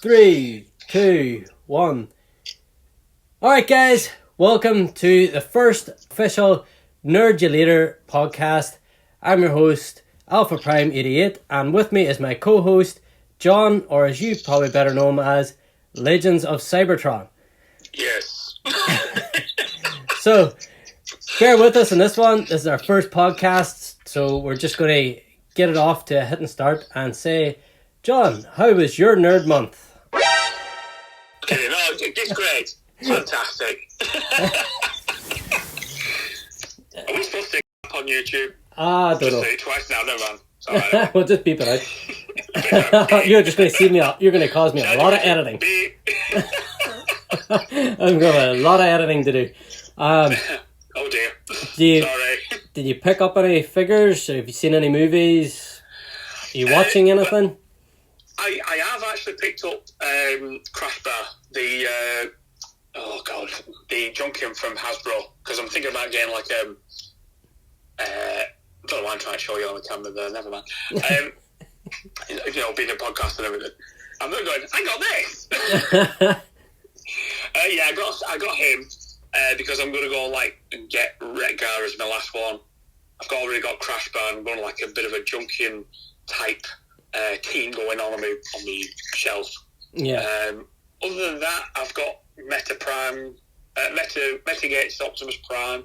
Three, two, one. Alright guys, welcome to the first official Nerdulator podcast. I'm your host, Alpha Prime 88, and with me is my co-host, John, or as you probably better know him as, Legends of Cybertron. Yes. So, bear with us on this one. This is our first podcast, so we're just going to get it off to a hit and start and say, John, how was your nerd month? Okay, no, it's great. Fantastic. Are we supposed to up on YouTube? I don't know. Say it twice now, never mind. It's all right. We'll just beep it out. You're just going to see me. You're going to cause me a lot of editing. I'm going to have a lot of editing to do. Oh dear. Sorry. Did you pick up any figures? Have you seen any movies? Are you watching anything? I have actually picked up Crash Bar, the Junkion from Hasbro, because I'm thinking about getting like I don't know why I'm trying to show you on the camera there. Never mind. Being a podcast and everything. I'm not going. I got this. I got him because I'm going to go and get Retgar as my last one. I've already got Crash Bar. I'm going like a bit of a Junkion type team going on the shelf. Yeah. Other than that, I've got Meta Prime, Metagates Optimus Prime,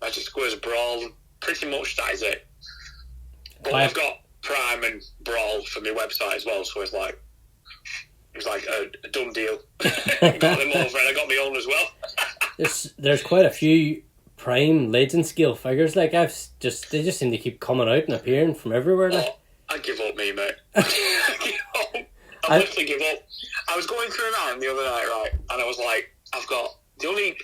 Magic Squares Brawl. Pretty much that is it. But I've got Prime and Brawl for my website as well, so it's like a done deal. Got them over, and I got my own as well. There's quite a few Prime Legend scale figures. Like they just seem to keep coming out and appearing from everywhere. I give up, mate. I literally give up. I was going through an the other night, right, and I was like, I've got the only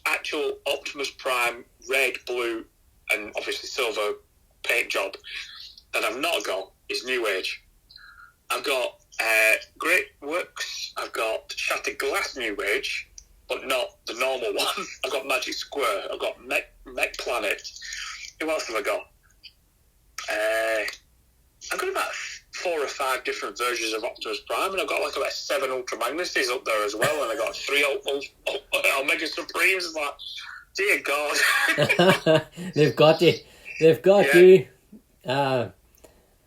actual Optimus Prime red, blue, and obviously silver paint job that I've not got is New Age. I've got Great Works. I've got Shattered Glass New Age, but not the normal one. I've got Magic Square. I've got Mech Planet. Who else have I got? I've got about 4 or 5 different versions of Optimus Prime, and I've got about 7 Ultra Magnuses up there as well, and I've got 3 Omega Supremes. It's like, dear God. They've got you. You.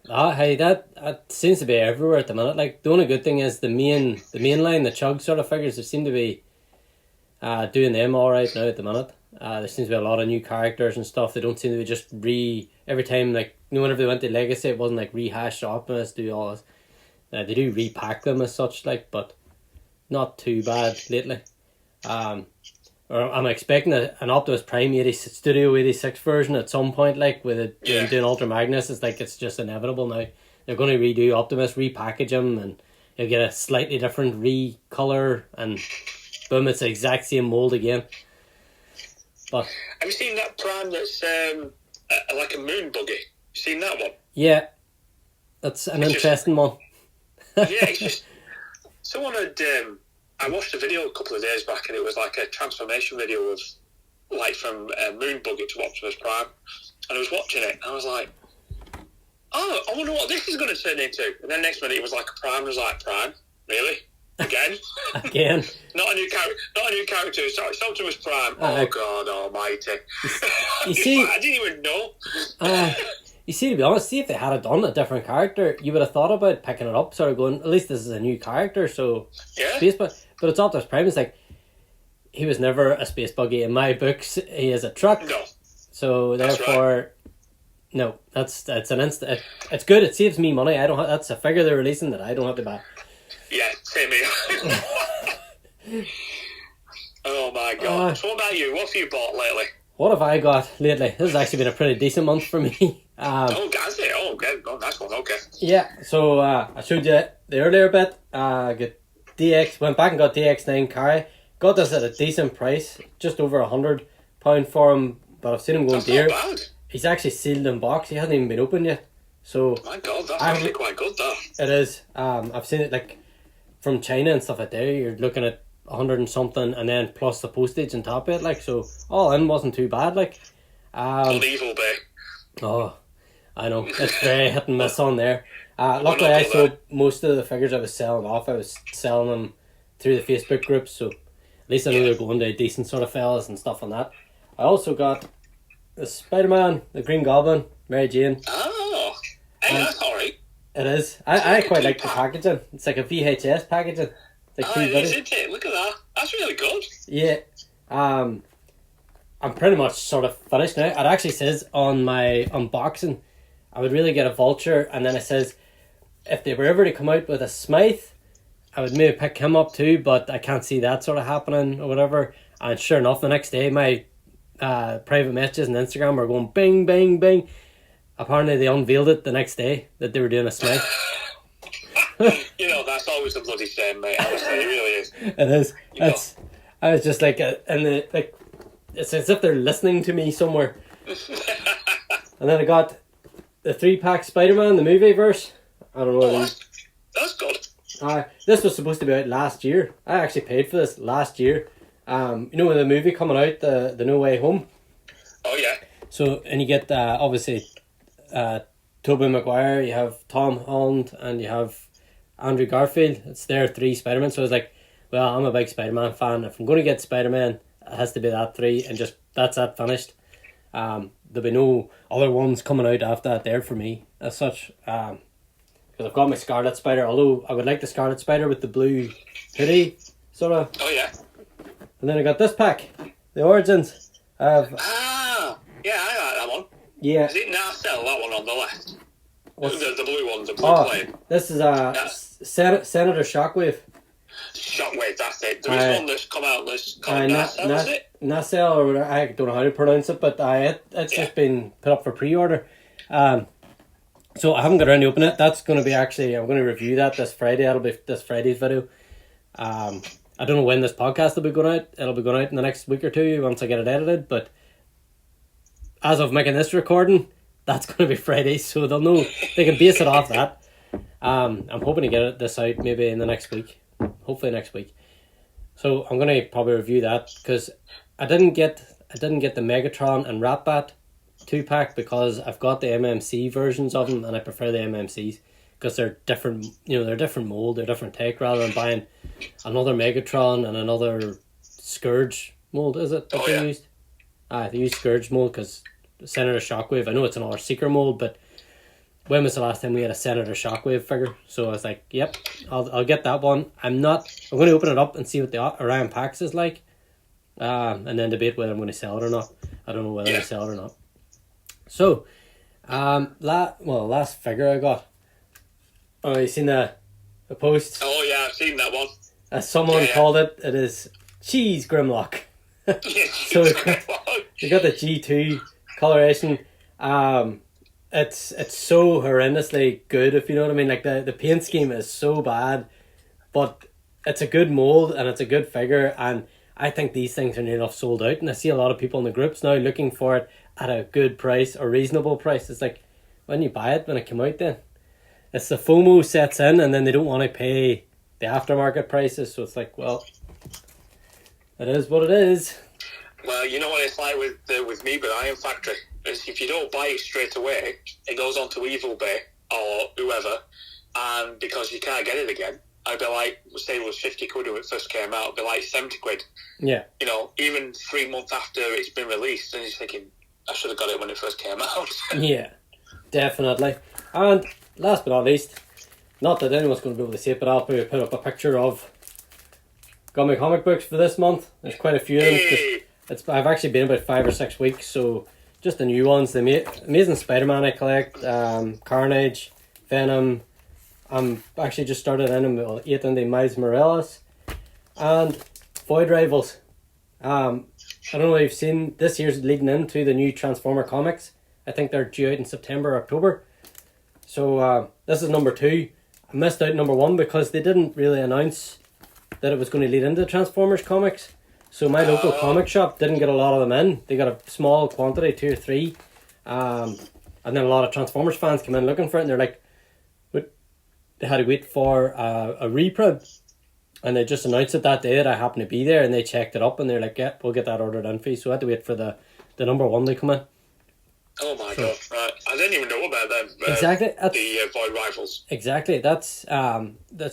Hey, that seems to be everywhere at the minute. Like, the only good thing is the main line, the Chug sort of figures, they seem to be doing them all right now at the minute. There seems to be a lot of new characters and stuff. They don't seem to be just every time, whenever they went to Legacy, it wasn't rehash Optimus, do all this. They do repack them as such, but not too bad lately. I'm expecting an Optimus Prime Studio 86 version at some point, with it doing Ultra Magnus. It's just inevitable now. They're going to redo Optimus, repackage him, and you'll get a slightly different recolor, and boom, it's the exact same mold again. But have you seen that Prime that's like a moon buggy? You seen that one? Yeah, that's an interesting one. It's just someone had. I watched a video a couple of days back, and it was like a transformation video of from moon buggy to Optimus Prime, and I was watching it, and I was like, "Oh, I wonder what this is going to turn into." And then next minute, it was like a Prime. And I was like, "Prime, really? Again? Again? Not a new character. Sorry, it's Optimus Prime. Oh God Almighty! You see, I didn't even know." You see, to be honest, if they had done a different character, you would have thought about picking it up, sort of going, at least this is a new character, so yeah. But it's Optimus Prime. It's he was never a space buggy in my books. He is a truck. No. So therefore, no, it's it's good. It saves me money. That's a figure they're releasing that I don't have to buy. Yeah, same here. Oh my God. So what about you? What have you bought lately? What have I got lately? This has actually been a pretty decent month for me. Has it? Oh, okay. Oh, nice one. Okay. Yeah, so I showed you the earlier bit. Got DX, went back and got DX9 Kai. Got this at a decent price, just over £100 for him, but I've seen him going dear. Not bad. He's actually sealed in box. He hasn't even been opened yet. So my God, that's actually quite good, though. It is. I've seen it from China and stuff like that. You're looking at 100 and something, and then plus the postage on top of it. So all in wasn't too bad. Unbelievable, babe. Oh, I know, it's very hit and miss on there. Luckily, not I too sold bad. most of the figures I was selling off. I was selling them through the Facebook group, so at least I know they're going to decent sort of fellas and stuff on that. I also got the Spider-Man, the Green Goblin, Mary Jane. Oh, hey, that's alright. It is. I quite like the packaging. It's like a VHS packaging. It's like Oh, two it is, buddies. isn't it? Look at that. That's really good. Yeah. I'm pretty much sort of finished now. It actually says on my unboxing, I would really get a Vulture, and then it says if they were ever to come out with a Smythe, I would maybe pick him up too, but I can't see that sort of happening or whatever. And sure enough, the next day my private messages on Instagram were going bing, bing, bing. Apparently they unveiled it the next day that they were doing a Smythe. You know, that's always a bloody shame, mate. Honestly, it really is. It is. It's. I was just like, and the like, it's as if they're listening to me somewhere. And then I got the 3-pack Spider-Man, the movie verse. I don't know. Oh, that's good. This was supposed to be out last year. I actually paid for this last year. You know, when the movie coming out, the No Way Home. Oh, yeah. So, and you get obviously Tobey Maguire, you have Tom Holland, and you have Andrew Garfield. It's their 3 Spider-Man. So I was like, well, I'm a big Spider-Man fan. If I'm going to get Spider-Man, it has to be that 3, and just that's that finished. There'll be no other ones coming out after that there for me as such. Because I've got my Scarlet Spider, although I would like the Scarlet Spider with the blue hoodie, sort of. Oh, yeah. And then I got this pack, the Origins. Yeah, I like that one. Yeah. Is it Narcel, that one on the left? The blue one, the blue Oh, plane. this is Senator Shockwave. Shockwave, that's it. There is one that's come out that's called Narcel, is it? Nacelle, or whatever, I don't know how to pronounce it, but it's just been put up for pre-order. So I haven't got around to open it. That's going to be actually, I'm going to review that this Friday. That'll be this Friday's video. I don't know when this podcast will be going out. It'll be going out in the next week or two once I get it edited, but as of making this recording, that's going to be Friday, so they'll know, they can base it off that. I'm hoping to get this out maybe in the next week. Hopefully next week. So I'm going to probably review that, because I didn't get the Megatron and Ratbat 2-pack because I've got the MMC versions of them and I prefer the MMCs because they're different, they're different mold, they're different take, rather than buying another Megatron and another Scourge mold, is it? That they used? They used Scourge mold because Senator Shockwave, I know it's another Seeker mold, but when was the last time we had a Senator Shockwave figure? So I was like, yep, I'll get that one. I'm going to open it up and see what the Orion Pax is like, and then debate whether I'm going to sell it or not. I don't know whether to sell it or not. So, last figure I got. Oh, you seen the post? Oh yeah, I've seen that one. As someone called it, it is Cheese Grimlock. So you got the G2 coloration. It's so horrendously good, if you know what I mean. Like the paint scheme is so bad, but it's a good mold and it's a good figure, and I think these things are near enough sold out, and I see a lot of people in the groups now looking for it at a good price or reasonable price. It's like, when you buy it when it came out, then it's the FOMO sets in, and then they don't want to pay the aftermarket prices, so it's like, well, it is what it is. Well, you know what it's like with me, but Iron Factory is if you don't buy it straight away, it goes on to Evil Bay or whoever, and because you can't get it again, I'd be like, say it was 50 quid when it first came out, it'd be like 70 quid. Yeah. Even 3 months after it's been released, and you're thinking, I should have got it when it first came out. Yeah, definitely. And last but not least, not that anyone's going to be able to see it, but I'll probably put up a picture of got my comic books for this month. There's quite a few of them. Hey. I've actually been about 5 or 6 weeks, so just the new ones. The Amazing Spider-Man I collect, Carnage, Venom. I'm actually just started in them, 8 in the Miles Morales, and Void Rivals. I don't know if you've seen, this year's leading into the new Transformer comics. I think they're due out in September or October. So this is number 2. I missed out number 1 because they didn't really announce that it was going to lead into Transformers comics. So my local comic shop didn't get a lot of them in. They got a small quantity, 2 or 3. And then a lot of Transformers fans came in looking for it, and they're like, they had to wait for a reprint. And they just announced it that day that I happened to be there, and they checked it up, and they're like, yeah, we'll get that ordered in for you. So I had to wait for the number 1 to come in. Oh my god, right. I didn't even know about them. Exactly. The Void Rivals. Exactly. That's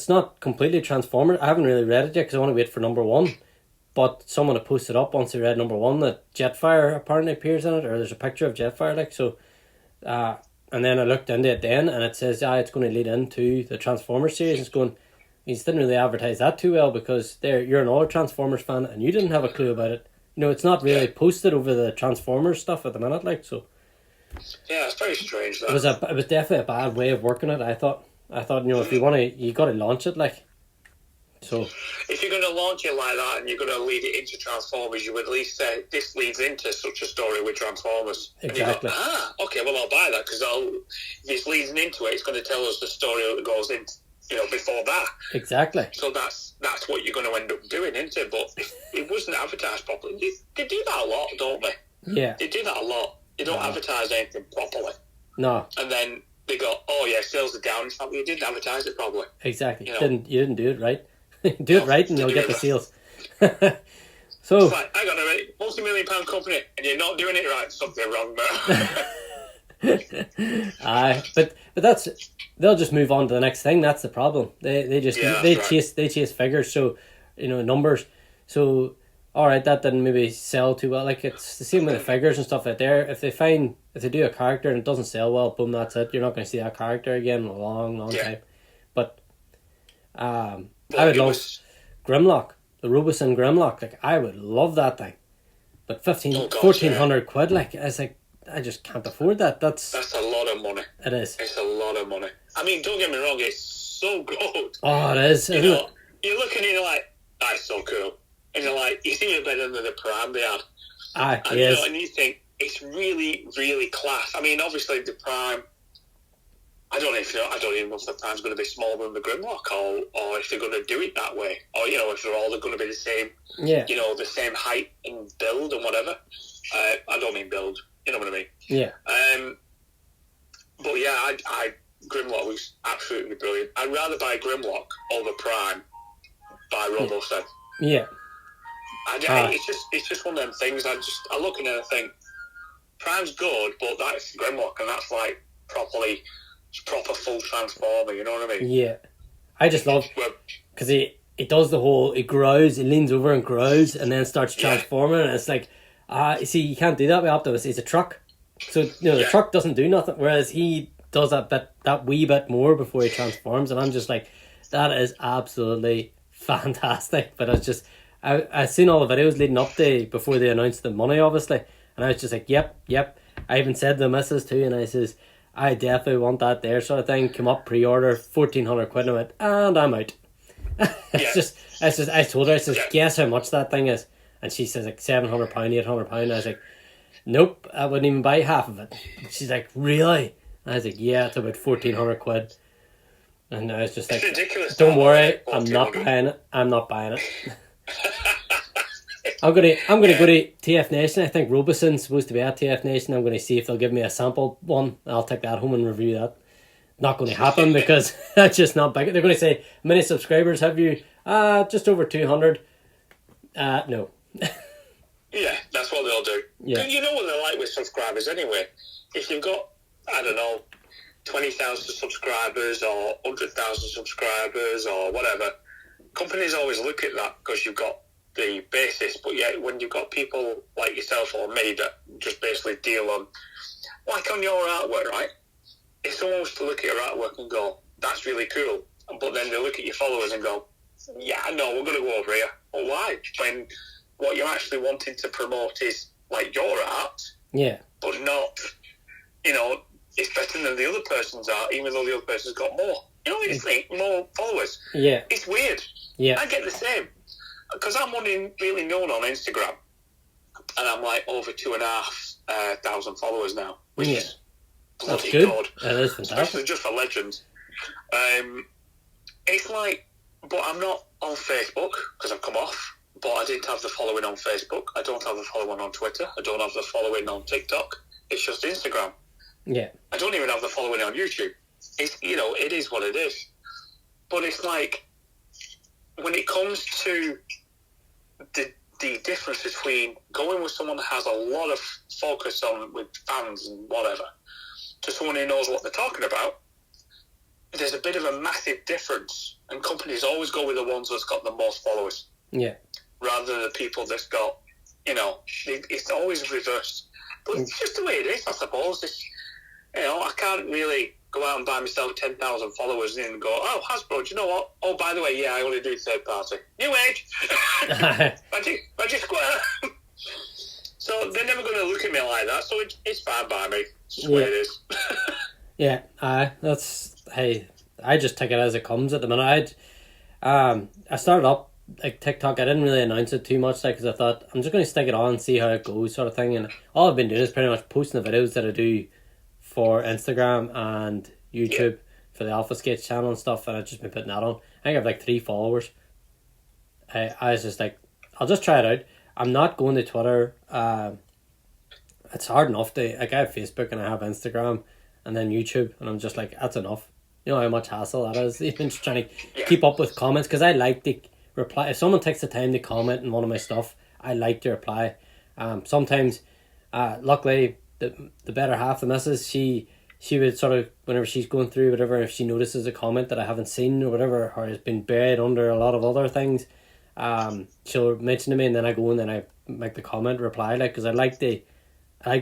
not completely Transformers. I haven't really read it yet because I want to wait for number 1. But someone had posted up once they read number 1 that Jetfire apparently appears in it, or there's a picture of Jetfire, like, so. And then I looked into it then, and it says, it's going to lead into the Transformers series. It's going, he didn't really advertise that too well because you're an old Transformers fan and you didn't have a clue about it. You know, it's not really posted over the Transformers stuff at the minute, like, so. Yeah, it's very strange. That. It was definitely a bad way of working it. I thought, you know, if you want to, you got to launch it, like. So. If you're going to launch it like that and you're going to lead it into Transformers, you would at least say this leads into such a story with Transformers. Exactly. And you go, okay, well I'll buy that because if it's leading into it, it's going to tell us the story that goes in, you know, before that. Exactly. So that's what you're going to end up doing, isn't it? But it wasn't advertised properly. They do that a lot, don't they? Yeah. They do that a lot. They don't advertise anything properly. No. And then they go, sales are down. It's like, you didn't advertise it properly. Exactly. You know? You didn't do it right. Do it right and you'll get the sales. So it's like, I got a multi-million-pound company and you're not doing it right. Something wrong there. but that's, they'll just move on to the next thing. That's the problem. They chase figures, so, you know, numbers. So alright, that didn't maybe sell too well. Like, it's the same with the figures and stuff like there. If they do a character and it doesn't sell well, boom, that's it. You're not going to see that character again in a long time. But I would love Grimlock, the Roboson Grimlock. Like, I would love that thing. But 1,400 quid, like, it's like, I just can't afford that. That's a lot of money. It is. It's a lot of money. I mean, don't get me wrong, it's so good. Oh, it is. You know, you're looking and you're like, that's so cool. And you're like, it's even better than the Prime they had. And, yes. You know, and you think, it's really, really class. I mean, obviously, the Prime, I don't even know if the Prime's going to be smaller than the Grimlock or if they're going to do it that way. Or, you know, if they're all going to be the same, you know, the same height and build and whatever. I don't mean build, you know what I mean? Yeah. But yeah, Grimlock was absolutely brilliant. I'd rather buy Grimlock over Prime by Roboson. Yeah. It's just one of them things. I look at it and I think, Prime's good, but that's Grimlock, and that's like proper full Transformer, you know what I mean? Yeah. I just love, because it does the whole, it grows, it leans over and grows, and then starts transforming, and it's like, you see, you can't do that with Optimus. He's a truck. So, you know, the truck doesn't do nothing, whereas he does that wee bit more before he transforms, and I'm just like, that is absolutely fantastic. But it's just, I've seen all the videos leading up to, before they announced the money, obviously, and I was just like, yep. I even said to the missus too, and I says, I definitely want that there sort of thing. Come up, pre-order, 1,400 quid, and I'm out. It's just, I told her, I says, guess how much that thing is? And she says like £700, £800. I was like, nope, I wouldn't even buy half of it. She's like, really? And I was like, yeah, it's about 1,400 quid. And I was just like, ridiculous. Don't worry, I'm not buying it. I'm gonna go to TF Nation. I think Roboson's supposed to be at TF Nation. I'm gonna see if they'll give me a sample one. I'll take that home and review that. Not going to happen because that's just not big. They're going to say, how many subscribers have you? Just over 200. No. Yeah, that's what they'll do. Yeah. You know what they're like with subscribers anyway. If you've got, I don't know, 20,000 subscribers or 100,000 subscribers or whatever, companies always look at that because you've got the basis. But yet, when you've got people like yourself or me that just basically deal on, like on your artwork, right? If someone was to look at your artwork and go, that's really cool, but then they look at your followers and go, yeah, no, we're going to go over here. Well, why? When what you're actually wanting to promote is like your art, but not, you know, it's better than the other person's art, even though the other person's got more. You know, it's like more followers. Yeah. It's weird. Yeah. I get the same. Because I'm only really known on Instagram, and I'm like over 2,500 followers now, which is bloody good. That is fantastic. Especially just for legends. It's like, but I'm not on Facebook because I've come off. But I didn't have the following on Facebook. I don't have the following on Twitter. I don't have the following on TikTok. It's just Instagram. Yeah. I don't even have the following on YouTube. It's, you know, it is what it is. But it's like, when it comes to the difference between going with someone that has a lot of focus on with fans and whatever, to someone who knows what they're talking about, there's a bit of a massive difference, and companies always go with the ones that's got the most followers. Yeah. Rather than the people that's got, it's always reversed. But it's just the way it is, I suppose. I can't really go out and buy myself 10,000 followers and go, oh, Hasbro, do you know what? Oh, by the way, yeah, I only do third party. New age! Magic Square! So they're never going to look at me like that, so it's fine by me. It's just the way it is. Yeah, I just take it as it comes at the minute. I started up like TikTok. I didn't really announce it too much, because I thought I'm just going to stick it on and see how it goes, sort of thing. And all I've been doing is pretty much posting the videos that I do for Instagram and YouTube for the Alpha Skates channel and stuff, and I've just been putting that on. I think I have like 3 followers. I was just like, I'll just try it out. I'm not going to Twitter. It's hard enough to, like, I have Facebook and I have Instagram and then YouTube, and I'm just like, that's enough. You know how much hassle that is, even just trying to keep up with comments, because I like to reply. If someone takes the time to comment on one of my stuff, I like to reply. Sometimes, luckily, the better half, the missus, she would sort of, whenever she's going through whatever, if she notices a comment that I haven't seen or whatever, or has been buried under a lot of other things, she'll mention to me, and then I go and then I make the comment reply, like, because I like to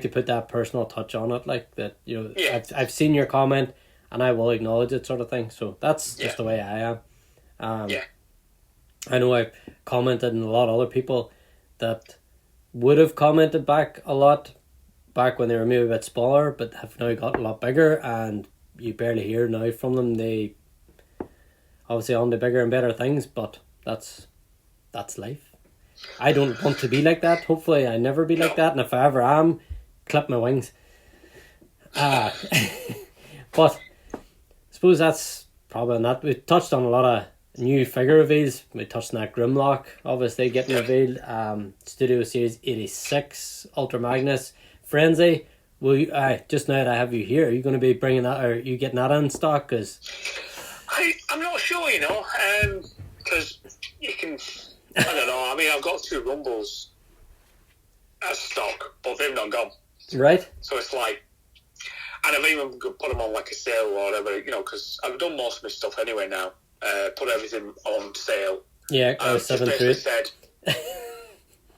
put that personal touch on it, like that, I've seen your comment and I will acknowledge it, sort of thing. So that's just the way I am. I know I've commented, and a lot of other people that would have commented back a lot back when they were maybe a bit smaller, but have now got a lot bigger, and you barely hear now from them. They obviously on to bigger and better things, but that's life. I don't want to be like that. Hopefully I never be like that, and if I ever am, clip my wings. But I suppose that's probably not. We touched on a lot of new figure reveals. We touched on that Grimlock, obviously getting revealed. Studio Series 86, Ultra Magnus, Frenzy. Will you, just now that I have you here, are you going to be bringing that, or are you getting that in stock? Cause I'm not sure, because you can, I don't know, I mean, I've got 2 Rumbles as stock, but they've not gone. Right. So it's like, and I've even put them on like a sale or whatever, because I've done most of my stuff anyway now. Put everything on sale. Yeah, I was just basically said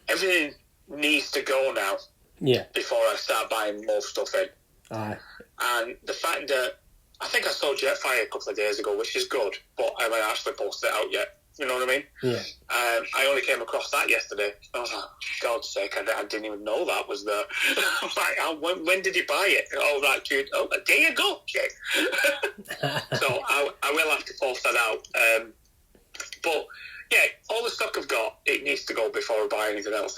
everything needs to go now. Yeah. Before I start buying more stuff in. And the fact that I think I saw Jetfire a couple of days ago, which is good, but I haven't actually posted it out yet. You know what I mean? Yeah. I only came across that yesterday. I was like, God's sake, I didn't even know that was there. I was like, when did you buy it? Oh, right, dude. Oh, a day ago? Shit. So I will have to post that out. But, yeah, all the stock I've got, it needs to go before I buy anything else.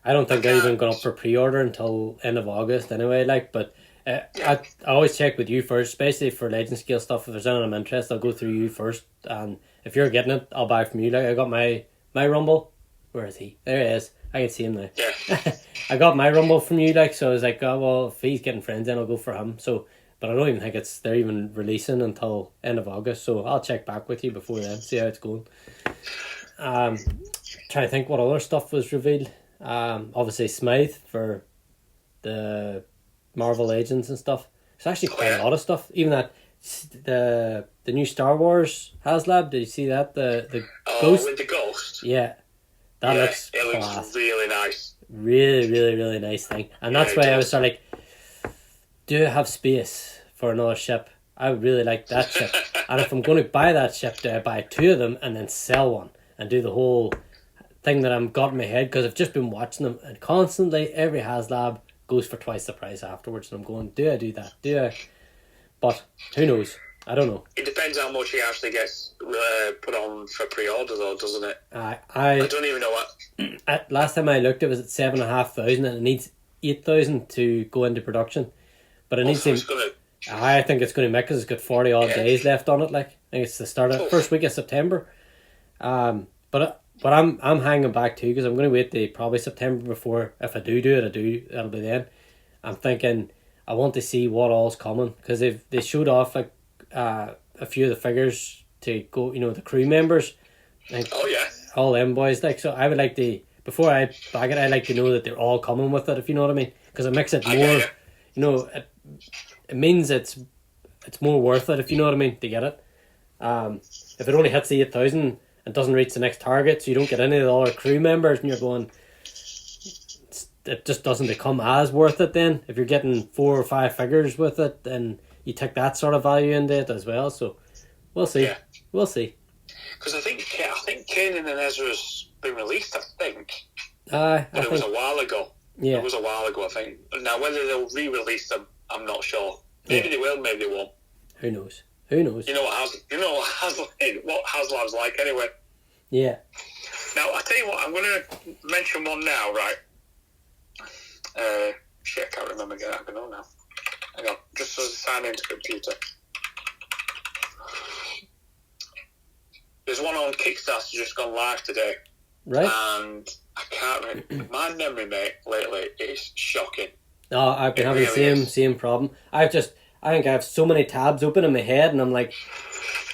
I don't think they're even going up for pre-order until end of August anyway, but I always check with you first, especially for Legend Scale stuff. If there's anything I'm interested, I'll go through you first, and if you're getting it, I'll buy from you. Like, I got my Rumble. Where is he? There he is. I can see him now. Yeah. I got my Rumble from you, so I was like, oh, well, if he's getting friends, then I'll go for him. So, but I don't even think they're even releasing until end of August, so I'll check back with you before then, see how it's going. Trying to think what other stuff was revealed. Obviously Smythe for the Marvel Legends and stuff. It's actually quite a lot of stuff. Even that the new Star Wars HasLab. Did you see that? The Ghost. With the Ghost. Yeah, that looks looks really nice. Really, really, really nice thing. And that's why I was sort of like, do I have space for another ship? I would really like that ship. And if I'm going to buy that ship, do I buy 2 of them and then sell one and do the whole thing that I've got in my head? Because I've just been watching them, and constantly every HasLab goes for twice the price afterwards, and I'm going, do I do that? Do I? But who knows? I don't know. It depends how much he actually gets put on for pre-order, though, doesn't it? I don't even know what. Last time I looked, it was at 7,500, and it needs 8,000 to go into production. But it needs to. I think it's going to make, because it's got 40 odd days left on it. Like, I think it's the start of first week of September. But I'm hanging back too, because I'm going to wait till probably September before, if I do it, that'll be then. I'm thinking I want to see what all's coming, because they showed off like a few of the figures to go, the crew members. Like, all them boys. Like, so I would like to, before I bag it, I like to know that they're all coming with it, if you know what I mean, because it makes it more. it means it's more worth it, if you know what I mean, to get it. If it only hits the 8,000 and doesn't reach the next target, so you don't get any of the other crew members, and you're going, it just doesn't become as worth it then. If you're getting 4 or 5 figures with it, then you take that sort of value into it as well. So we'll see. Yeah. We'll see. Because I think Kanan and Ezra's been released, I think. But it was a while ago. Yeah. It was a while ago, I think. Now, whether they'll re-release them, I'm not sure. Maybe they will, maybe they won't. Who knows? Who knows? You know what HasLab's like anyway. Yeah. Now, I tell you what, I'm going to mention one now, right? Shit, I can't remember again. I don't know now. Hang on, just as I sign into the computer. There's one on Kickstarter just gone live today. Right. And I can't remember. My memory, mate, lately is shocking. Oh, I've been having the same problem. I think I have so many tabs open in my head, and I'm like,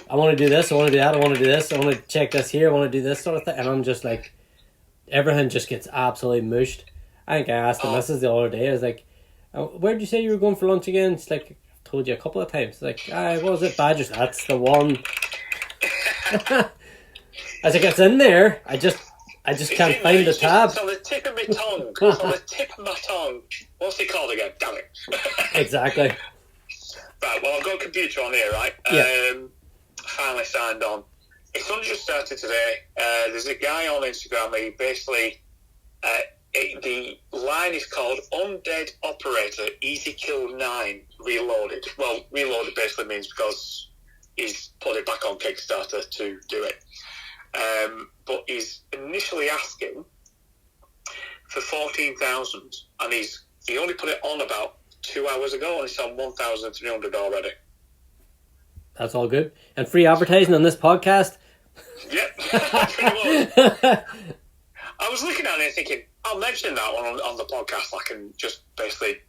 I want to do this, I want to do that, I want to do this, I want to check this here, I want to do this sort of thing, and I'm just like, everything just gets absolutely mushed. I think I asked the missus the other day, I was like, where'd you say you were going for lunch again? It's like, I've told you a couple of times. It's like, what was it, Badgers? That's the one. I was like, it's in there, I just can't find the tab. It's on the tip of my tongue. It's on the tip of my tongue. What's it called again? Damn it. Exactly. Right, well, I've got a computer on here, right? Yeah. Finally signed on. It's only just started today. There's a guy on Instagram, he basically... the line is called Undead Operator Easy Kill 9 Reloaded. Well, reloaded basically means because he's put it back on Kickstarter to do it. But he's initially asking for 14,000, and he only put it on about 2 hours ago, and it's on 1,300 already. That's all good. And free advertising on this podcast? Yep, pretty much. I was looking at it thinking, I'll mention that one on the podcast. I can just basically,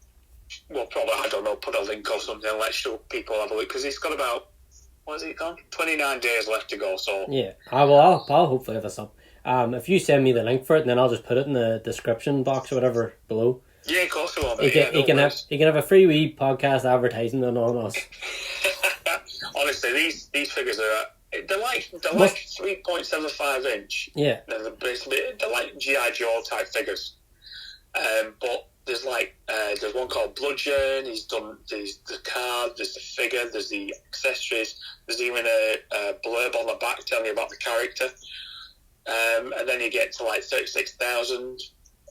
well, probably, I don't know, put a link or something and let show people have a look, because it's got about, what is it gone? 29 days left to go, so... Yeah, I'll hopefully have this up. If you send me the link for it, and then I'll just put it in the description box or whatever below. Yeah, of course it will. You can have a free wee podcast advertising on us. Honestly, these figures are... They're like 3.75 inch. Yeah. They're like G.I. Joe type figures. But there's there's one called Bludgeon. There's the card, there's the figure, there's the accessories. There's even a blurb on the back telling you about the character. And then you get to 36,000.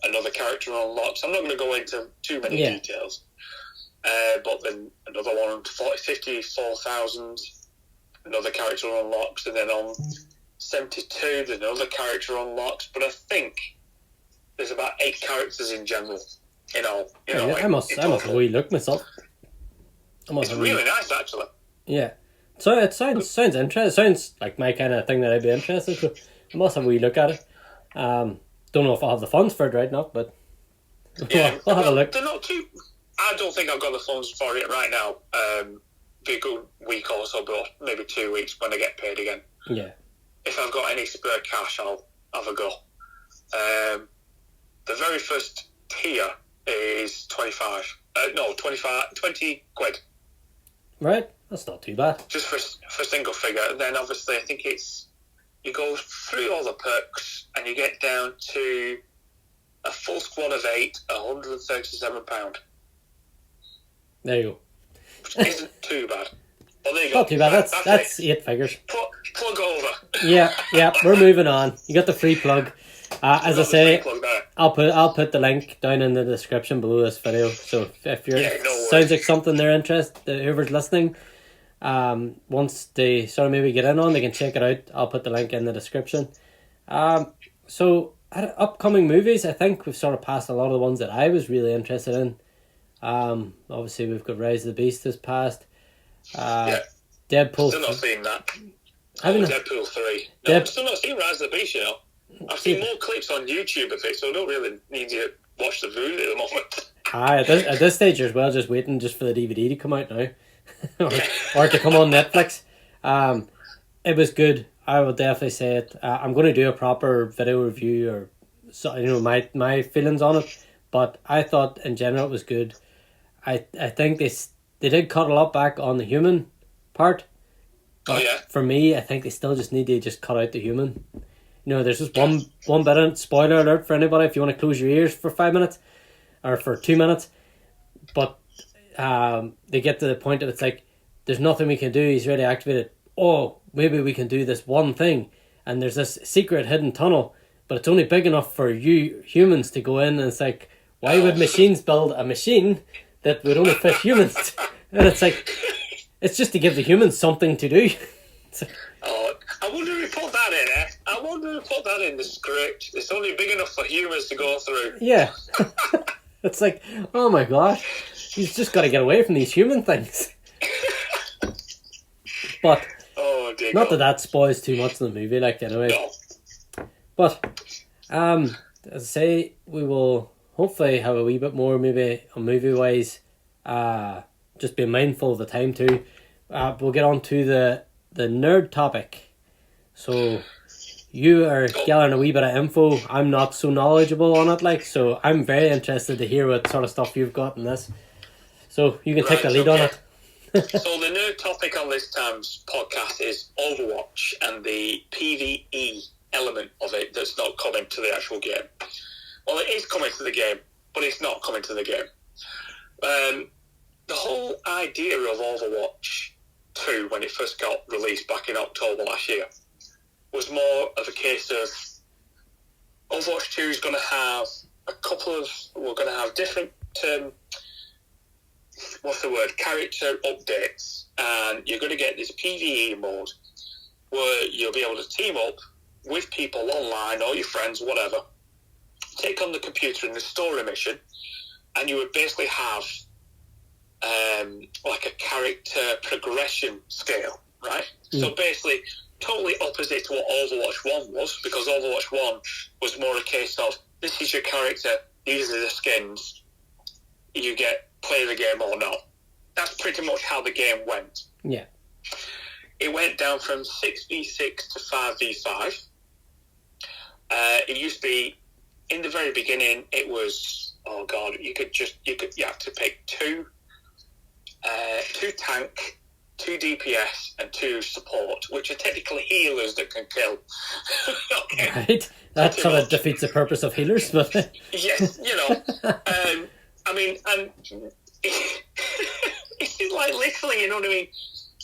Another character unlocks. I'm not going to go into too many details. But then another one, 54,000. Another character unlocks, and then on 72 there's another character unlocks. But I think there's about 8 characters in general. I must have a wee look myself. It's really nice, actually. Yeah, so it sounds interesting. It sounds like my kind of thing that I'd be interested in. So I must have a wee look at it. Don't know if I'll have the funds for it right now, but I'll have a look. They're not too. I don't think I've got the funds for it right now. Be a good week or so, but maybe 2 weeks when I get paid again. Yeah. If I've got any spare cash, I'll have a go. The very first tier is 20 quid. Right, that's not too bad. Just for single figure. And then obviously I think you go through all the perks and you get down to a full squad of 8, £137. There you go. Which isn't too bad. Well, there you go. Not too bad. That's 8 figures. Plug over. Yeah. We're moving on. You got the free plug. As I say, I'll put the link down in the description below this video. So if sounds like something they're interested, whoever's listening, once they sort of maybe get in on, they can check it out. I'll put the link in the description. So upcoming movies, I think we've sort of passed a lot of the ones that I was really interested in. Obviously we've got Rise of the Beast this past. Deadpool. Still not seen that. Deadpool 3. No, I'm still not seen Rise of the Beast, I've seen more clips on YouTube of it, so I don't really need to watch the movie at the moment. At this stage as well, just waiting just for the DVD to come out now. or to come on Netflix. It was good. I will definitely say it. I'm going to do a proper video review or my feelings on it, but I thought in general it was good. I think they did cut a lot back on the human part. Oh yeah. For me, I think they still just need to just cut out the human. There's just one bit in it. Spoiler alert for anybody if you want to close your ears for 5 minutes or for 2 minutes. But they get to the point of it's like there's nothing we can do. He's already activated. Oh, maybe we can do this one thing. And there's this secret hidden tunnel, but it's only big enough for you humans to go in. And it's like, why would machines build a machine that would only fit humans? And it's like, it's just to give the humans something to do. Oh, I wonder if we put that in, eh? I wonder if we put that in the script. It's only big enough for humans to go through. Yeah. It's like, oh my gosh, he's just got to get away from these human things. But not that spoils too much in the movie, like, anyway. No. But, as I say, we will hopefully have a wee bit more, maybe, movie-wise. Just be mindful of the time, too. We'll get on to the nerd topic. So, you are gathering a wee bit of info. I'm not so knowledgeable on it, like, so I'm very interested to hear what sort of stuff you've got in this. So, you can take the lead on it. So the nerd topic on this time's podcast is Overwatch and the PvE element of it that's not coming to the actual game. Well, it is coming to the game, but it's not coming to the game. The whole idea of Overwatch 2, when it first got released back in October last year, was more of a case of Overwatch 2 is going to have we're going to have different character updates, and you're going to get this PvE mode where you'll be able to team up with people online or your friends, whatever, take on the computer in the story mission, and you would basically have like a character progression scale, right? So basically totally opposite to what Overwatch 1 was, because Overwatch 1 was more a case of, this is your character, these are the skins, you get play the game or not. That's pretty much how the game went. Yeah. It went down from 6v6 to 5v5. It used to be, in the very beginning, it was, oh god, you have to pick two tank, 2 DPS, and 2 support, which are technically healers that can kill. Okay. Right. That sort of defeats the purpose of healers, but... Yes, I mean, and it's like literally, you know what I mean?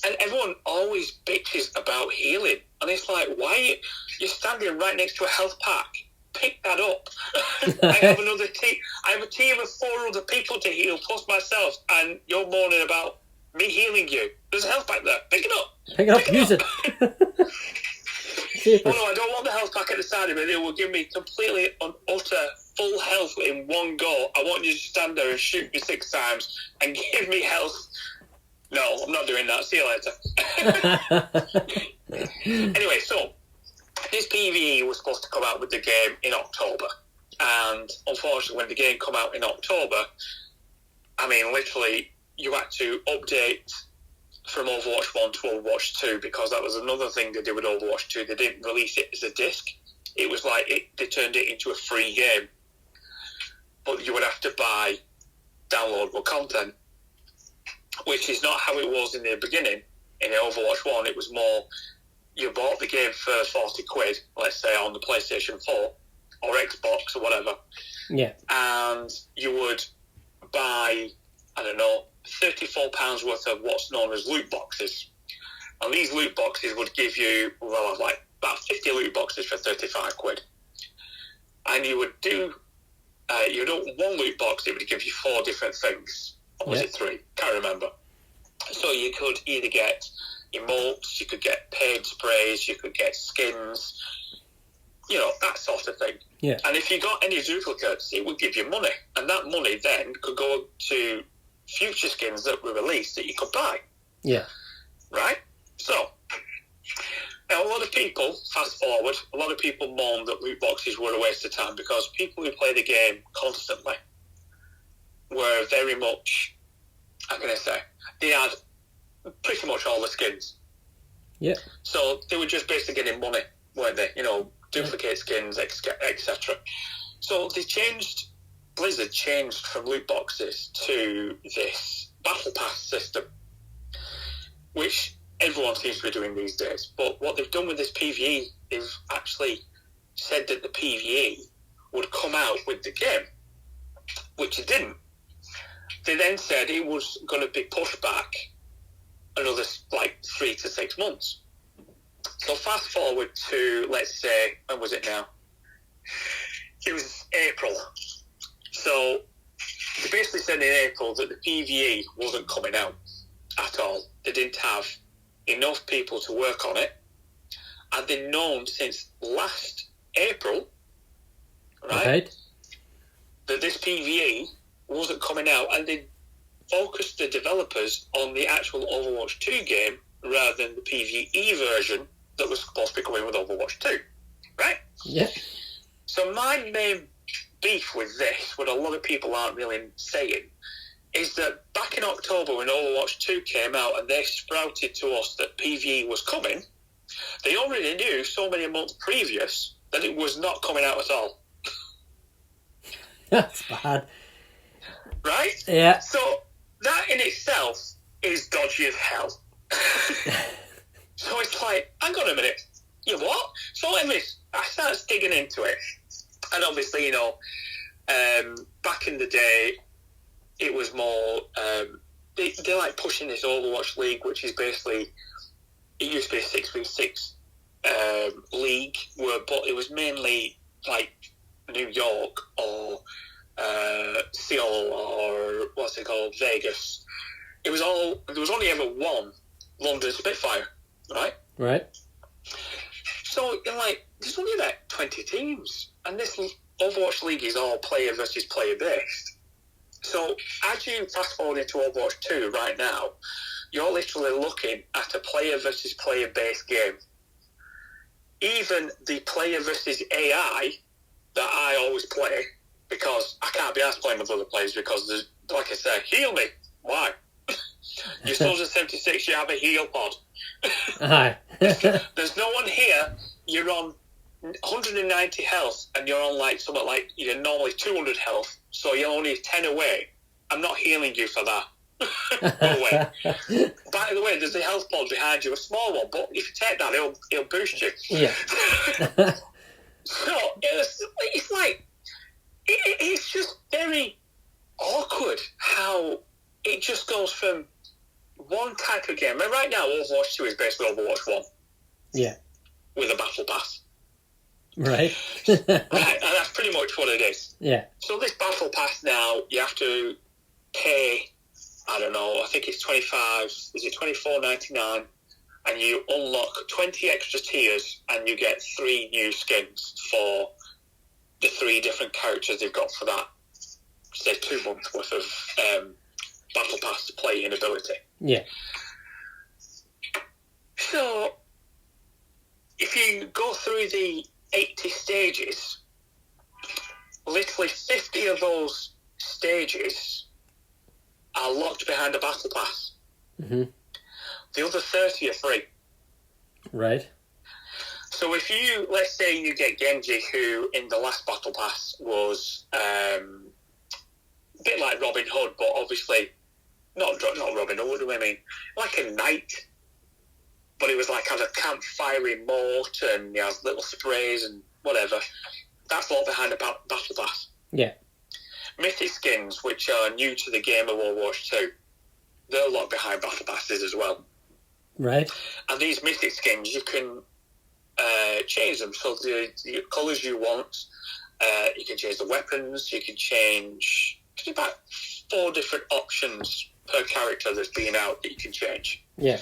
And everyone always bitches about healing. And it's like, why? You're standing right next to a health pack. Pick that up. I have another team. I have a team of 4 other people to heal, plus myself, and you're moaning about me healing you. There's a health pack there. Pick it up. Pick it up, use it. Oh no, I don't want the health pack at the side of it. It will give me completely utter full health in one go. I want you to stand there and shoot me 6 times and give me health. No, I'm not doing that. See you later. Anyway, so this PvE was supposed to come out with the game in October. And unfortunately, when the game came out in October, I mean, literally, you had to update from Overwatch 1 to Overwatch 2, because that was another thing they did with Overwatch 2. They didn't release it as a disc. It was like they turned it into a free game. But you would have to buy downloadable content, which is not how it was in the beginning. In Overwatch 1, it was more, you bought the game for 40 quid, let's say on the PlayStation 4 or Xbox or whatever. Yeah. And you would buy, I don't know, £34 worth of what's known as loot boxes. And these loot boxes would give you, well, like about 50 loot boxes for 35 quid. And you would do, you'd open one loot box, it would give you 4 different things. Or was it 3? Can't remember. So you could either get emotes, you could get paint sprays, you could get skins, you know, that sort of thing. Yeah. And if you got any duplicates, it would give you money. And that money then could go to future skins that were released that you could buy. Yeah. Right? So, now a lot of people, fast forward, a lot of people moan that loot boxes were a waste of time, because people who play the game constantly were very much, how can I say, they had pretty much all the skins. Yeah. So they were just basically getting money, weren't they? You know, duplicate skins, etc. So they changed Blizzard changed from loot boxes to this battle pass system, which everyone seems to be doing these days. But what they've done with this PvE, they've actually said that the PvE would come out with the game, which it didn't. They then said it was going to be pushed back another 3 to 6 months. So fast forward to, let's say, when was it now? It was April. So they basically said in April that the PvE wasn't coming out at all. They didn't have enough people to work on it. And they've known since last April, right, that this PvE wasn't coming out, and they focused the developers on the actual Overwatch 2 game rather than the PvE version that was supposed to be coming with Overwatch 2, right? Yeah. So my main beef with this, what a lot of people aren't really saying, is that back in October when Overwatch 2 came out and they sprouted to us that PvE was coming, they already knew so many months previous that it was not coming out at all. That's bad. Right? Yeah. So that in itself is dodgy as hell. So it's like, hang on a minute, you what? So anyways, I started digging into it. And obviously, back in the day, it was more, they're like pushing this Overwatch League, which is basically, it used to be a 6v6 league, but it was mainly like New York or Seoul or what's it called, Vegas. There was only ever one London Spitfire, right? Right. So there's only about 20 teams, and this Overwatch League is all player versus player based. So as you fast forward into Overwatch 2 right now, you're literally looking at a player versus player based game. Even the player versus AI that I always play, because I can't be asked playing with other players because, like I said, heal me. Why? You're Soldier 76, you have a heal pod. Aye. There's no one here. You're on 190 health and you're on something like you're normally 200 health, so you're only 10 away. I'm not healing you for that. Go away. By the way, there's a health pod behind you, a small one, but if you take that, it'll boost you. Yeah. So it's just very awkward how it just goes from one type of game. And right now, Overwatch 2 is basically Overwatch 1. Yeah. With a battle pass. Right. Right, and that's pretty much what it is. Yeah. So this battle pass now, you have to pay, I don't know, I think it's 25, is it $24.99? And you unlock 20 extra tiers and you get 3 new skins for the 3 different characters they've got for that, say, 2 months worth of battle pass play-in ability. Yeah. So, if you go through the 80 stages, literally 50 of those stages are locked behind a battle pass. Mm-hmm. The other 30 are free. Right. So if you, let's say you get Genji, who in the last battle pass was a bit like Robin Hood, but obviously not Robin Hood, what do I mean? Like a knight. But it was has a campfire moat and he has little sprays and whatever. That's all behind a battle pass. Yeah. Mythic skins, which are new to the game of Overwatch 2, they're locked behind battle passes as well. Right. And these mythic skins, you can change them. So the colours you want, you can change the weapons, you can change about 4 different options per character that's been out that you can change. Yeah.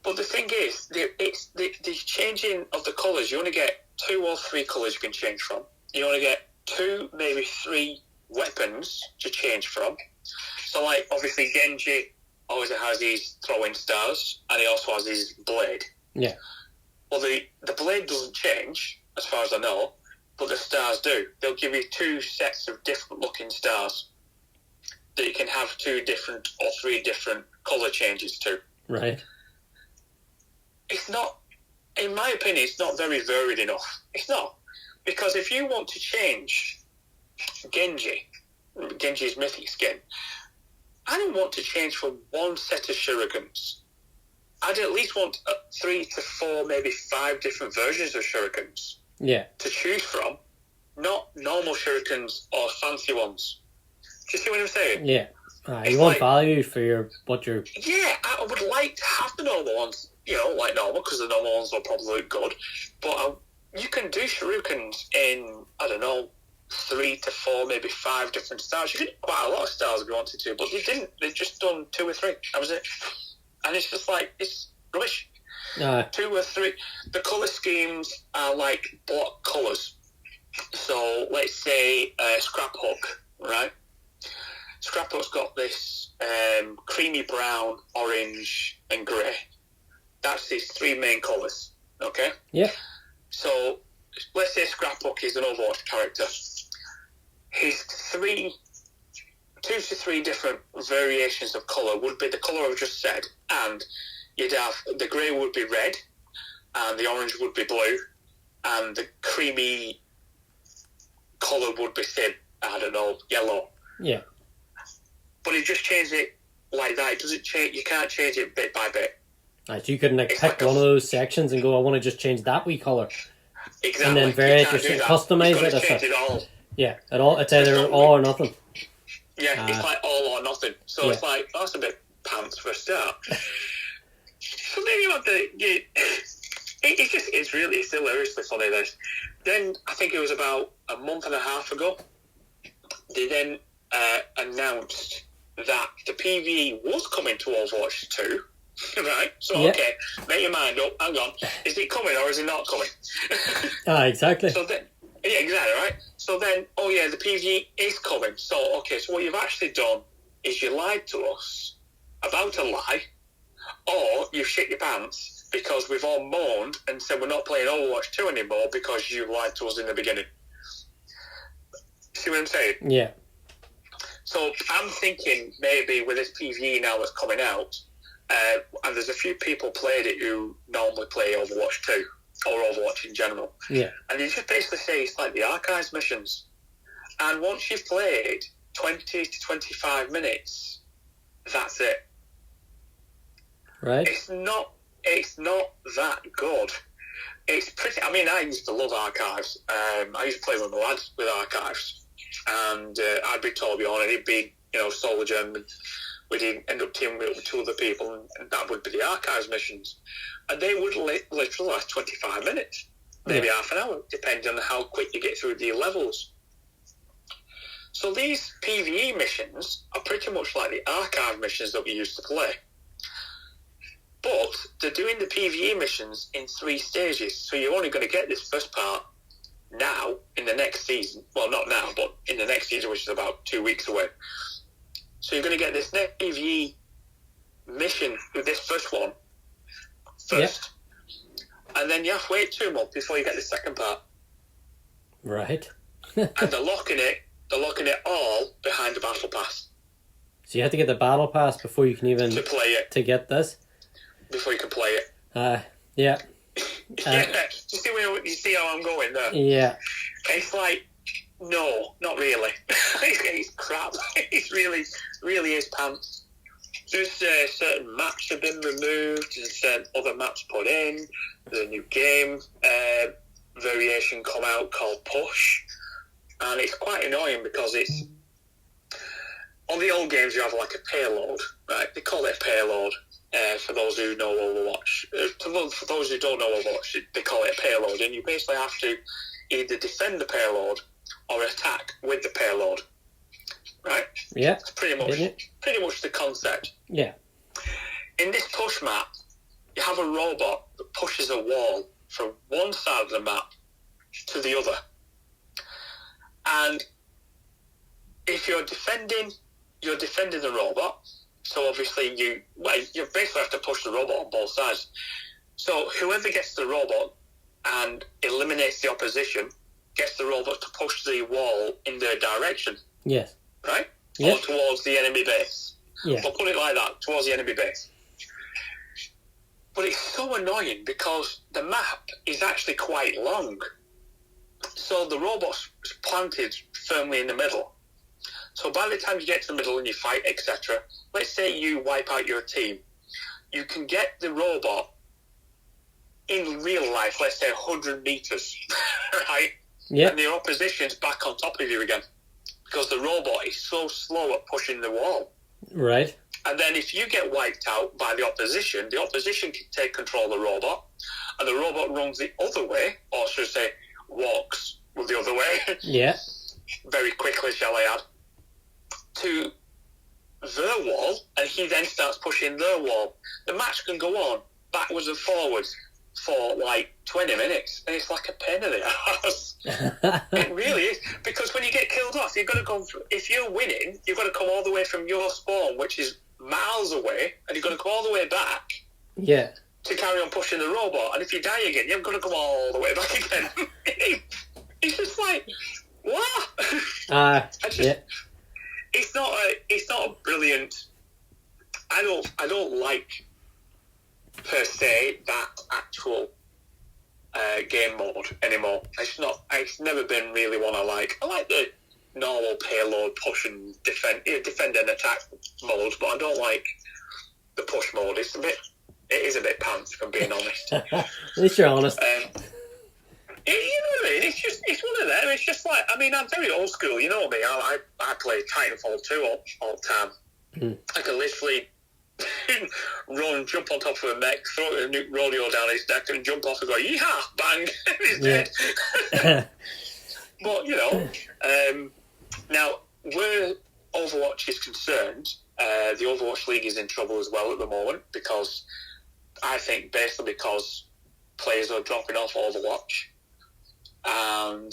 But the thing is, it's the changing of the colours. You only get 2 or 3 colours you can change from. You only get 2, maybe 3 weapons to change from. So, obviously, Genji always has these throwing stars, and he also has his blade. Yeah. Well, the blade doesn't change, as far as I know, but the stars do. They'll give you 2 sets of different-looking stars that you can have 2 different or 3 different colour changes to. Right. It's not, in my opinion, it's not very varied enough. It's not. Because if you want to change Genji's mythic skin, I didn't want to change from one set of shurikens. I'd at least want 3 to 4, maybe 5 different versions of shurikens to choose from, not normal shurikens or fancy ones. Do you see what I'm saying? Yeah. You want value for what you're... Yeah, I would like to have the normal ones, like normal, because the normal ones will probably look good. But you can do shurikens in, I don't know, 3 to 4, maybe 5 different styles. You could do quite a lot of styles if you wanted to, but they didn't. They just done 2 or 3. That was it. And it's just like, it's rubbish. 2 or 3. The colour schemes are like block colours. So let's say Scrap Hook, right? Scrap Hook's got this creamy brown, orange, and grey. That's his 3 main colours, okay? Yeah. So let's say Scrap Hook is an Overwatch character. His 2 to 3 different variations of colour would be the colour I've just said, and you'd have the grey would be red, and the orange would be blue, and the creamy colour would be, say, I don't know, yellow. Yeah. But you just change it like that. It doesn't change. You can't change it bit by bit. Right, so you couldn't pick like one of those sections and go, I want to just change that wee colour. Exactly. And then vary it, customise it. Change it all. Yeah, it's either all or nothing. Yeah, it's like all or nothing. So it's like, that's a bit pants for a start. So then you have to... It's hilariously funny, this. Then, I think it was about a month and a half ago, they then announced that the PvE was coming to Overwatch 2. Right? So, okay, make your mind up. Hang on. Is it coming or is it not coming? Exactly. So then, yeah, exactly, right? So then, the PvE is coming. So, okay, so what you've actually done is you lied to us about a lie, or you've shit your pants because we've all moaned and said we're not playing Overwatch 2 anymore because you lied to us in the beginning. See what I'm saying? Yeah. So I'm thinking maybe with this PvE now that's coming out, and there's a few people played it who normally play Overwatch 2 or Overwatch in general. Yeah. And you just basically say it's like the archives missions. And once you've played 20 to 25 minutes, that's it. Right. It's not that good. It's pretty... I mean, I used to love archives. I used to play with my lads with archives. And I'd be Torbjorn and he'd be, Solar Gem, and we'd end up teaming up with 2 other people, and that would be the archives missions. And they would literally last 25 minutes, maybe half an hour, depending on how quick you get through the levels. So these PvE missions are pretty much like the archive missions that we used to play. But they're doing the PvE missions in 3 stages, so you're only going to get this first part now, in the next season. Well, not now, but in the next season, which is about 2 weeks away. So you're going to get this next PvE mission with this first one first. Yeah. And then you have to wait 2 months before you get the second part. Right. And they're locking it all behind the battle pass. So you have to get the battle pass before you can even... To play it. To get this? Before you can play it. Yeah. Yeah. You see how I'm going there? Yeah. It's like, no, not really. It's crap. It really is pants. There's certain maps have been removed. There's other maps put in. There's a new game variation come out called Push, and it's quite annoying because it's on the old games you have like a payload, right? They call it a payload. For those who know Overwatch, for those who don't know Overwatch, they call it a payload, and you basically have to either defend the payload or attack with the payload, right? Yeah, that's pretty much the concept. Yeah. In this push map, you have a robot that pushes a wall from one side of the map to the other, and if you're defending the robot. So obviously you basically have to push the robot on both sides. So whoever gets the robot and eliminates the opposition gets the robot to push the wall in their direction. Yes. Right? Yes. Or towards the enemy base. Yeah. Or put it like that, towards the enemy base. But it's so annoying because the map is actually quite long. So the robot's planted firmly in the middle. So by the time you get to the middle and you fight, etc., let's say you wipe out your team, you can get the robot in real life, let's say 100 meters, right? Yeah. And the opposition's back on top of you again because the robot is so slow at pushing the wall. Right. And then if you get wiped out by the opposition can take control of the robot, and the robot runs the other way, or should I say, walks the other way. Yeah. Very quickly, shall I add, to their wall, and he then starts pushing their wall. The match can go on backwards and forwards for like 20 minutes, and it's like a pain in the ass. It really is, because when you get killed off, you've got to go. If you're winning, you've got to come all the way from your spawn, which is miles away, and you've got to go all the way back. Yeah. To carry on pushing the robot, and if you die again, you've got to come all the way back again. It's just like, what? Yeah. It's not a brilliant. I don't like per se that actual game mode anymore. It's never been really one I like. I like the normal payload push and defend and attack modes, but I don't like the push mode. It is a bit pants, if I'm being honest. At least you're honest. You know what I mean? It's one of them. It's just like, I mean, I'm very old school. You know me. I play Titanfall 2 all the time. I can literally jump on top of a mech, throw a nuke rodeo down his neck, and jump off and go, yeehaw, bang, he's dead. But, you know, now, where Overwatch is concerned, the Overwatch League is in trouble as well at the moment, because I think basically because players are dropping off Overwatch, and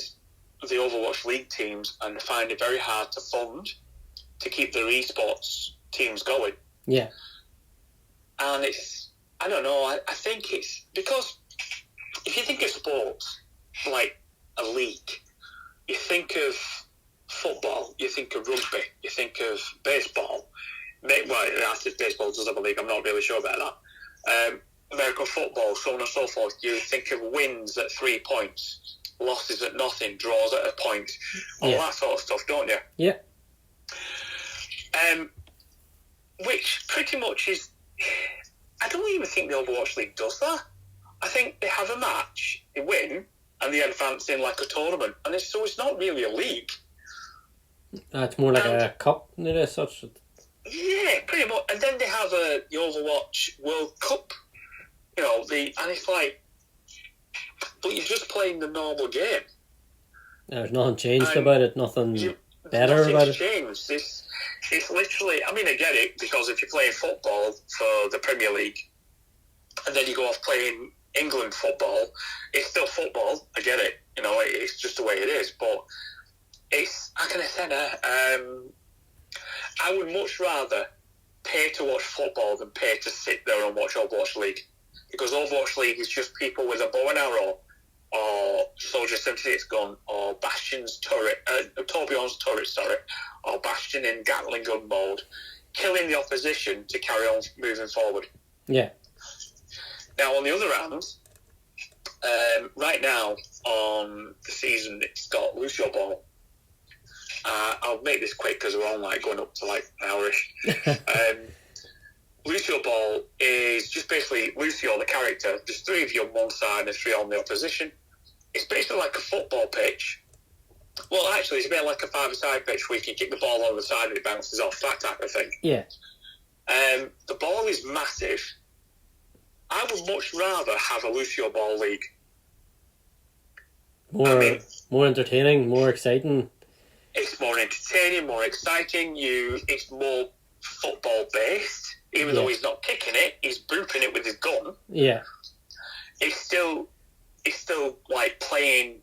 the Overwatch League teams are finding it very hard to fund to keep their esports teams going. Yeah. And I don't know, I think it's because if you think of sports like a league, you think of football, you think of rugby, you think of baseball. Well, that's if baseball does have a league, I'm not really sure about that. American football, so on and so forth. You think of wins at 3 points, losses at nothing, draws at a point, all that sort of stuff, don't you? Yeah. Which pretty much is... I don't even think the Overwatch League does that. I think they have a match, they win, and they advance in like a tournament. And so it's not really a league. It's more like a cup, it is such. Yeah, pretty much. And then they have the Overwatch World Cup, you know, and it's like, but you're just playing the normal game. There's nothing changed about it, nothing better about it. Changed. It's literally, I mean, I get it, because if you're playing football for the Premier League, and then you go off playing England football, it's still football, I get it, you know, it's just the way it is, but how can I say that? I would much rather pay to watch football than pay to sit there and watch Overwatch League. Because Overwatch League is just people with a bow and arrow, or Soldier 76 gun, or Bastion's turret, Torbjorn's turret, or Bastion in Gatling gun mode, killing the opposition to carry on moving forward. Yeah. Now, on the other hand, right now on the season, it's got Lucio Ball. I'll make this quick because we're on going up to an hour-ish. Lucio Ball is just basically Lucio, the character. There's 3 of you on one side and 3 on the opposition. It's basically like a football pitch. Well, actually, it's a bit like a 5-a-side pitch where you can kick the ball on the side and it bounces off, that type of thing. Yeah. The ball is massive. I would much rather have a Lucio Ball league. More entertaining, more exciting. It's more entertaining, more exciting. It's more football based. Even though he's not kicking it, he's booping it with his gun. Yeah. It's still like playing.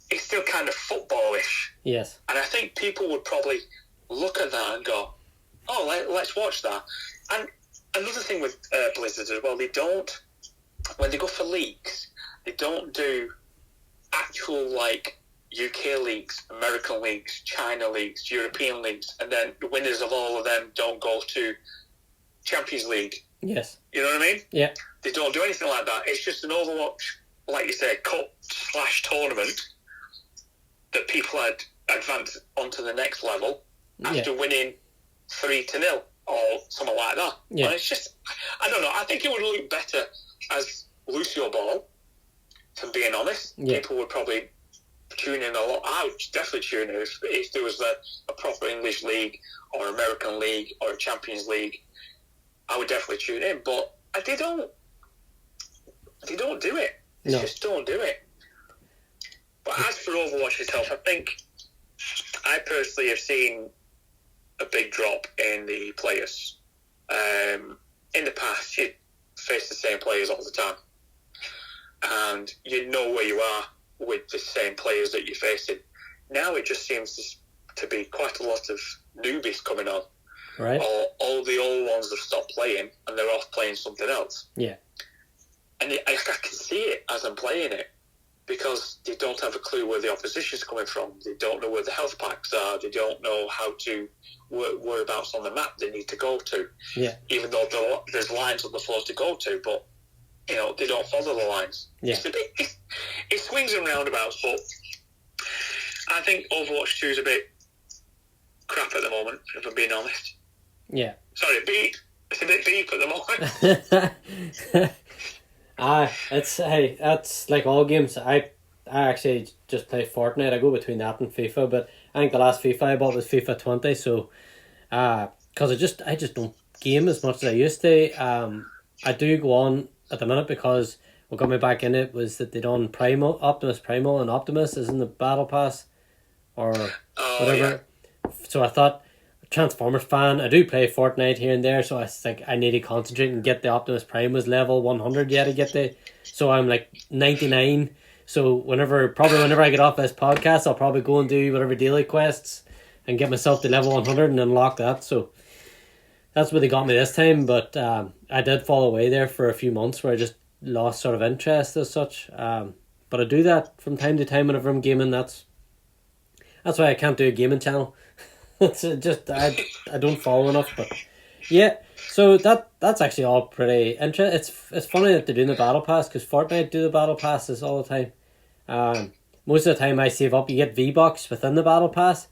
It's still kind of footballish. Yes. And I think people would probably look at that and go, "Oh, let's watch that." And another thing with Blizzard as well, when they go for leagues, they don't do actual UK leagues, American leagues, China leagues, European leagues, and then the winners of all of them don't go to Champions League. Yes. You know what I mean? Yeah. They don't do anything like that. It's just an Overwatch, like you say, cup/tournament that people had advanced onto the next level after winning 3-0 or something like that. Yeah. And it's just, I don't know, I think it would look better as Lucio Ball, to being honest. Yeah. People would probably tune in a lot. I would definitely tune in if there was a proper English league or American league or a Champions League. I would definitely tune in, but they don't do it. They just don't do it. But as for Overwatch itself, I think I personally have seen a big drop in the players. In the past, you face the same players all the time, and you know where you are with the same players that you're facing. Now it just seems to be quite a lot of newbies coming on. Right. Or all the old ones have stopped playing and they're off playing something else. Yeah. And I can see it as I'm playing it, because they don't have a clue where the opposition's coming from. They don't know where the health packs are. They don't know how to whereabouts on the map they need to go to. Yeah. Even though there's lines on the floor to go to, but they don't follow the lines. Yeah. It swings and roundabouts, but I think Overwatch 2 is a bit crap at the moment, if I'm being honest. Yeah. Sorry, it's a bit deep at the moment. That's like all games. I actually just play Fortnite. I go between that and FIFA, but I think the last FIFA I bought was FIFA 20. So, because I just don't game as much as I used to. I do go on at the minute because what got me back in it was that they done Optimus Primal, and Optimus is in the Battle Pass or whatever. Yeah. So I thought, Transformers fan, I do play Fortnite here and there, so I think I need to concentrate and get the Optimus Prime was level 100 yet to get the, so I'm like 99. So whenever I get off this podcast, I'll probably go and do whatever daily quests and get myself to level 100 and unlock that. So that's where they got me this time, but I did fall away there for a few months where I just lost sort of interest as such. But I do that from time to time whenever I'm gaming. That's why I can't do a gaming channel. It's just I don't follow enough, but yeah. So that's actually all pretty interesting. It's funny that they're doing the battle pass, because Fortnite do the battle passes all the time. Most of the time I save up. You get V-Bucks within the battle pass,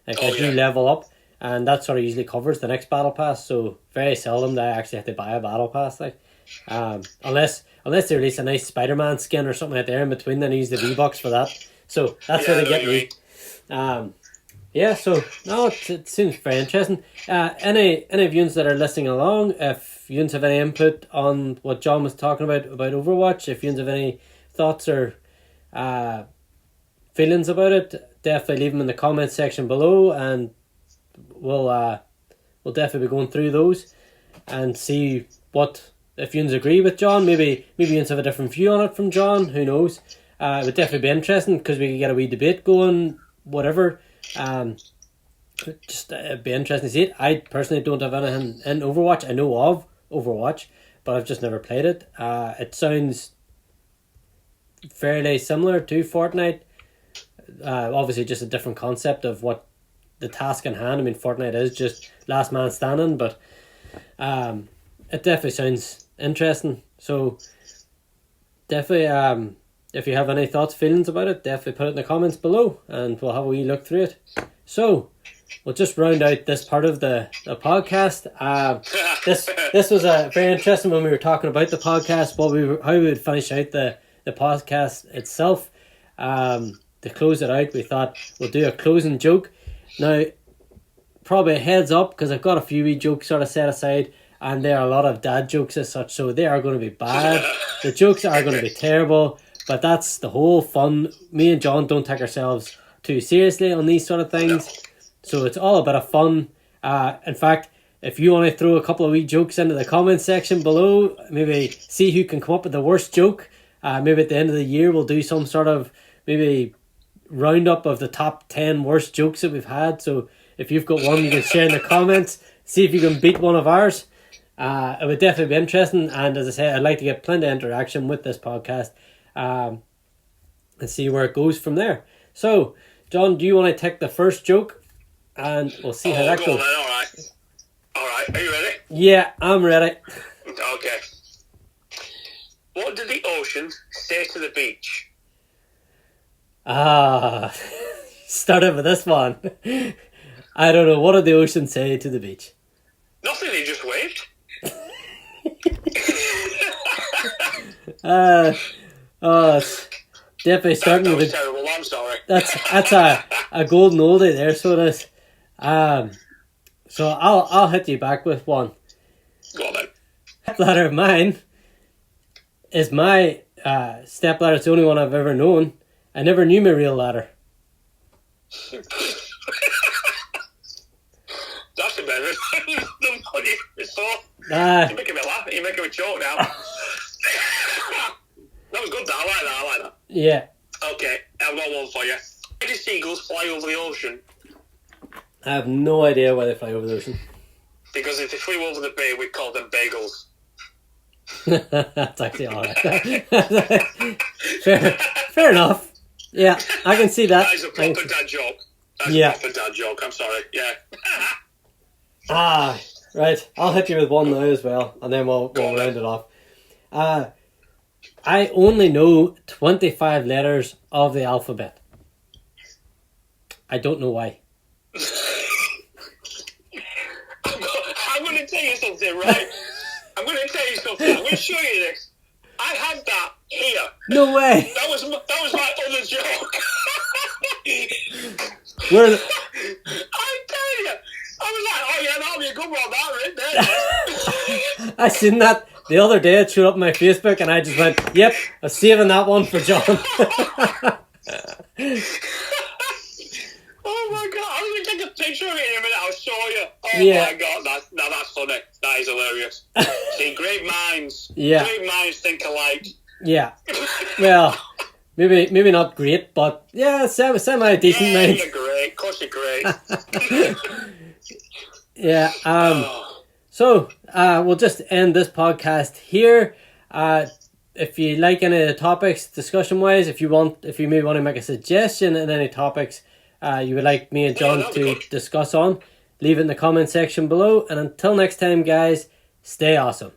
like as you level up, and that sort of usually covers the next battle pass. So very seldom that I actually have to buy a battle pass, like unless they release a nice Spider-Man skin or something like there in between, then I use the V-Bucks for that. So that's where they get me. Yeah, so no, it seems very interesting. Any of you that are listening along, if you have any input on what John was talking about Overwatch, if you have any thoughts or feelings about it, definitely leave them in the comment section below, and we'll definitely be going through those and see what, if you agree with John. Maybe you have a different view on it from John. Who knows? It would definitely be interesting, because we could get a wee debate going. Whatever. Just be interesting to see it. I personally don't have anything in Overwatch. I know of Overwatch, but I've just never played it. It sounds fairly similar to Fortnite. Obviously just a different concept of what the task in hand. I mean, Fortnite is just last man standing, but it definitely sounds interesting. So definitely if you have any thoughts, feelings about it, definitely put it in the comments below, and we'll have a wee look through it. So we'll just round out this part of the podcast. This was very interesting when we were talking about the podcast, how we would finish out the podcast itself. To close it out, we thought we'll do a closing joke. Now, probably a heads up, because I've got a few wee jokes sort of set aside, and there are a lot of dad jokes as such, so they are going to be bad. The jokes are going to be terrible. But that's the whole fun. Me and John don't take ourselves too seriously on these sort of things. So it's all a bit of fun. In fact, if you want to throw a couple of wee jokes into the comment section below, maybe see who can come up with the worst joke. Maybe at the end of the year we'll do some sort of maybe roundup of the top 10 worst jokes that we've had. So if you've got one, you can share in the comments. See if you can beat one of ours. It would definitely be interesting. And as I say, I'd like to get plenty of interaction with this podcast. And see where it goes from there. So, John, do you want to take the first joke? And we'll see how that goes. All right. Are you ready? Yeah, I'm ready. Okay. What did the ocean say to the beach? Started with this one. I don't know. What did the ocean say to the beach? Nothing, he just waved. It's definitely starting That with was terrible, I'm sorry. That's a golden oldie there, so it is. So I'll hit you back with one. Go on then. Stepladder of mine is my stepladder. It's the only one I've ever known. I never knew my real ladder. That's a better than what you thought. You're making me laugh. You're making me choke now. That was good, though. I like that. Yeah. Okay, I've got one for you. Why do seagulls fly over the ocean? I have no idea why they fly over the ocean. Because if they flew over the bay, we'd call them bagels. That's actually alright. fair enough. Yeah, I can see that. That is a proper dad joke. That's Yeah. a proper dad joke. I'm sorry. Yeah. Right. I'll hit you with one now as well, and then we'll round it off. I only know 25 letters of the alphabet. I don't know why. I'm going to tell you something, right? I'm going to tell you something. I'm going to show you this. I had that here. No way. That was my other joke. Where? I tell you. I was like, oh yeah, that'll be a good one, that right there. I seen that the other day. It showed up on my Facebook, and I just went, "Yep, I'm saving that one for John." Oh my god, I'm going to take a picture of it in a minute, I'll show you. Oh Yeah. my god, that's funny. That is hilarious. See, great minds. Yeah. Great minds think alike. Yeah. Well, maybe not great, but yeah, semi decent Yeah, minds. you're great. Of course you're great. Yeah. Oh. So we'll just end this podcast here. If you like any of the topics, discussion wise, if you maybe want to make a suggestion in any topics you would like me and John that'd be to good. discuss on, leave it in the comment section below. And until next time, guys, stay awesome.